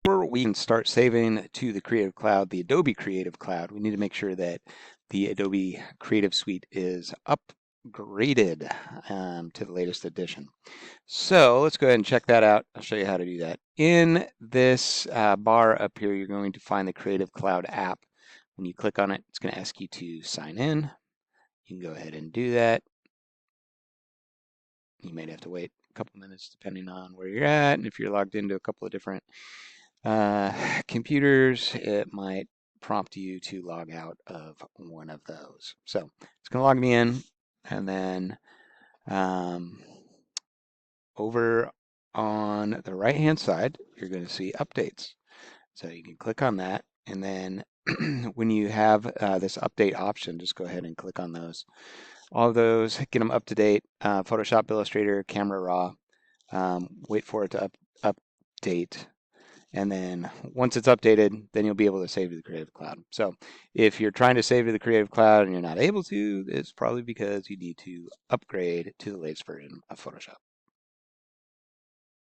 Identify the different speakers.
Speaker 1: Before we can start saving to the Creative Cloud, the Adobe Creative Cloud, we need to make sure that the Adobe Creative Suite is upgraded to the latest edition. So let's go ahead and check that out. I'll show you how to do that. In this bar up here, you're going to find the Creative Cloud app. When you click on it, it's going to ask you to sign in. You can go ahead and do that. You might have to wait a couple minutes depending on where you're at, and if you're logged into a couple of different computers, it might prompt you to log out of one of those. So it's going to log me in, and then over on the right hand side, you're going to see updates. So you can click on that, and then when you have this update option, just go ahead and click on those. All of those, get them up to date. Photoshop, Illustrator, Camera Raw. Wait for it to update. And then once it's updated, then you'll be able to save to the Creative Cloud. So if you're trying to save to the Creative Cloud and you're not able to, it's probably because you need to upgrade to the latest version of Photoshop.